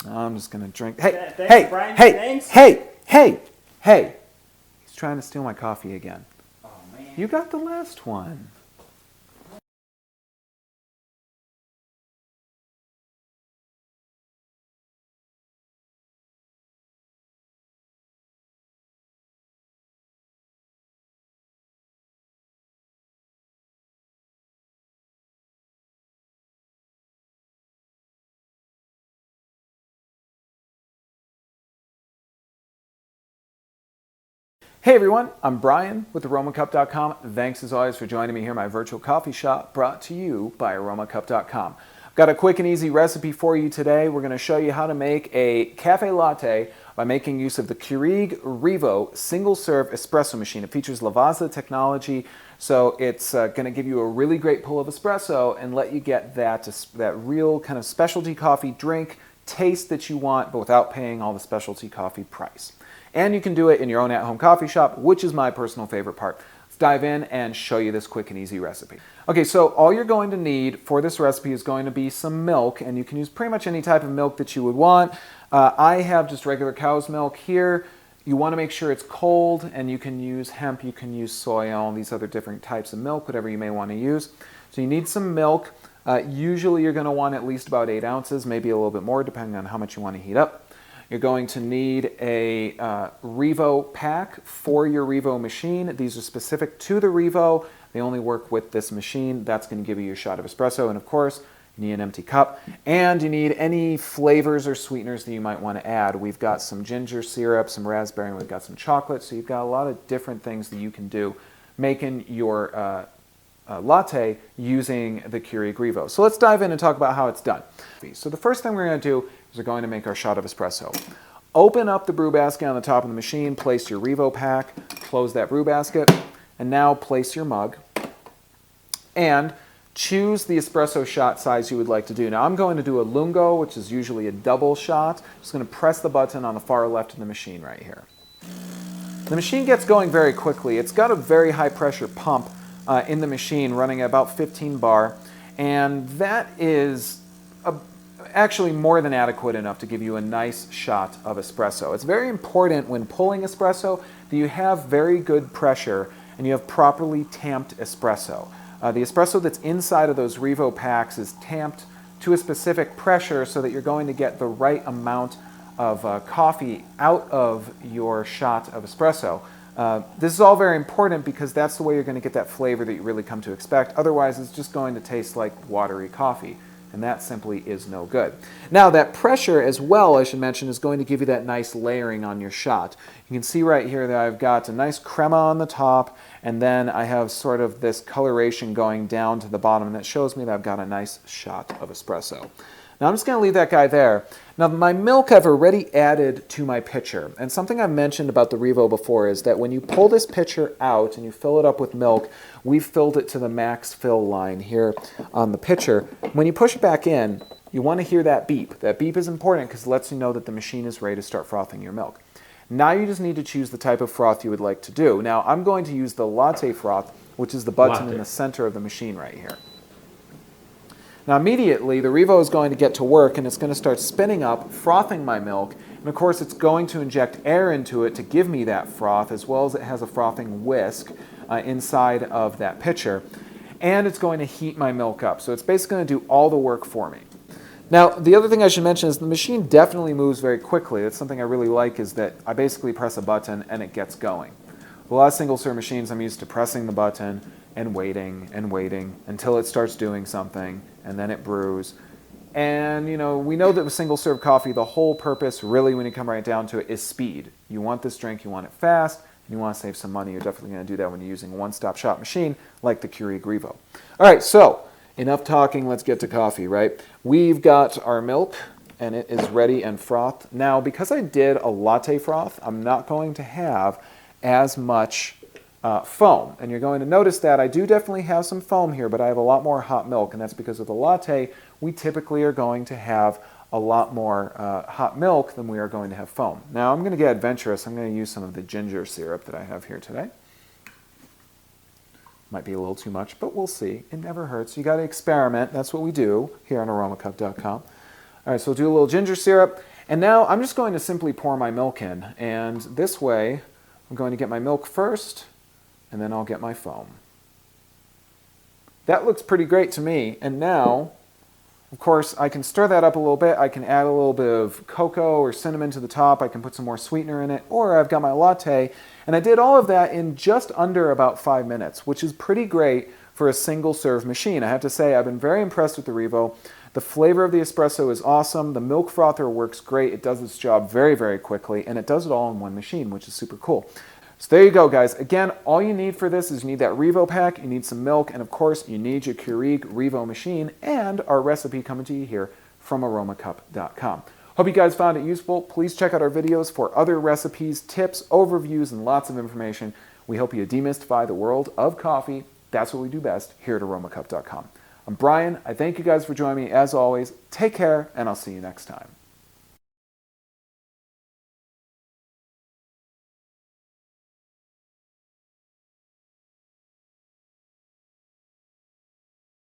I'm just going to drink. Hey, Thanks, hey, Brian. hey, Thanks. hey. He's trying to steal my coffee again. Oh, man. You got the last one. Hey everyone, I'm Brian with Aromacup.com. Thanks as always for joining me here in my virtual coffee shop brought to you by Aromacup.com. I've got a quick and easy recipe for you today. We're going to show you how to make a cafe latte by making use of the Keurig Rivo single-serve espresso machine. It features Lavazza technology, so it's going to give you a really great pull of espresso and let you get that real kind of specialty coffee drink taste that you want, but without paying all the specialty coffee price. And you can do it in your own at-home coffee shop, which is my personal favorite part. Let's dive in and show you this quick and easy recipe. Okay, so all you're going to need for this recipe is going to be some milk, and you can use pretty much any type of milk that you would want. I have just regular cow's milk here. You want to make sure it's cold, and you can use hemp, you can use soy, all these other different types of milk, whatever you may want to use. So you need some milk. Usually you're going to want at least about 8 ounces, maybe a little bit more, depending on how much you want to heat up. You're going to need a Rivo pack for your Rivo machine. These are specific to the Rivo. They only work with this machine. That's going to give you your shot of espresso. And of course, you need an empty cup. And you need any flavors or sweeteners that you might want to add. We've got some ginger syrup, some raspberry, and we've got some chocolate. So you've got a lot of different things that you can do making your latte using the Keurig Rivo. So let's dive in and talk about how it's done. So the first thing we're going to do is we're going to make our shot of espresso. Open up the brew basket on the top of the machine, place your Rivo pack, close that brew basket, and now place your mug and choose the espresso shot size you would like to do. Now I'm going to do a lungo, which is usually a double shot. I'm just going to press the button on the far left of the machine right here. The machine gets going very quickly. It's got a very high pressure pump in the machine running at about 15 bar, and that is actually more than adequate enough to give you a nice shot of espresso. It's very important when pulling espresso that you have very good pressure and you have properly tamped espresso. The espresso that's inside of those Rivo packs is tamped to a specific pressure so that you're going to get the right amount of coffee out of your shot of espresso. This is all very important because that's the way you're going to get that flavor that you really come to expect. Otherwise, it's just going to taste like watery coffee, and that simply is no good. Now, that pressure as well, I should mention, is going to give you that nice layering on your shot. You can see right here that I've got a nice crema on the top, and then I have sort of this coloration going down to the bottom, and that shows me that I've got a nice shot of espresso. Now I'm just going to leave that guy there. Now my milk I've already added to my pitcher, and something I've mentioned about the Rivo before is that when you pull this pitcher out and you fill it up with milk, we've filled it to the max fill line here on the pitcher. When you push it back in, you want to hear that beep. That beep is important because it lets you know that the machine is ready to start frothing your milk. Now you just need to choose the type of froth you would like to do. Now I'm going to use the latte froth, which is the button in the center of the machine right here. Now immediately the Rivo is going to get to work and it's going to start spinning up, frothing my milk, and of course it's going to inject air into it to give me that froth, as well as it has a frothing whisk inside of that pitcher, and it's going to heat my milk up. So it's basically going to do all the work for me. Now the other thing I should mention is the machine definitely moves very quickly. That's something I really like, is that I basically press a button and it gets going. With a lot of single-serve machines, I'm used to pressing the button and waiting until it starts doing something, and then it brews. And you know, we know that with single-serve coffee, the whole purpose, really, when you come right down to it, is speed. You want this drink, you want it fast, and you want to save some money. You're definitely going to do that when you're using a one-stop shop machine like the Keurig Rivo. All right, so enough talking, let's get to coffee, right? We've got our milk, and it is ready and frothed. Now, because I did a latte froth, I'm not going to have as much foam. And you're going to notice that I do definitely have some foam here, but I have a lot more hot milk, and that's because with a latte, we typically are going to have a lot more hot milk than we are going to have foam. Now I'm going to get adventurous. I'm going to use some of the ginger syrup that I have here today. Might be a little too much, but we'll see. It never hurts. You got to experiment. That's what we do here on Aromacup.com. All right, so we'll do a little ginger syrup. And now I'm just going to simply pour my milk in. And this way, I'm going to get my milk first, and then I'll get my foam. That looks pretty great to me. And now, of course, I can stir that up a little bit. I can add a little bit of cocoa or cinnamon to the top. I can put some more sweetener in it. Or I've got my latte. And I did all of that in just under about 5 minutes, which is pretty great for a single serve machine. I have to say, I've been very impressed with the Rivo. The flavor of the espresso is awesome. The milk frother works great. It does its job very, very quickly, and it does it all in one machine, which is super cool. So there you go, guys. Again, all you need for this is you need that Rivo pack, you need some milk, and of course, you need your Keurig Rivo machine and our recipe coming to you here from Aromacup.com. Hope you guys found it useful. Please check out our videos for other recipes, tips, overviews, and lots of information. We hope you demystify the world of coffee. That's what we do best here at Aromacup.com. I'm Brian. I thank you guys for joining me as always. Take care, and I'll see you next time.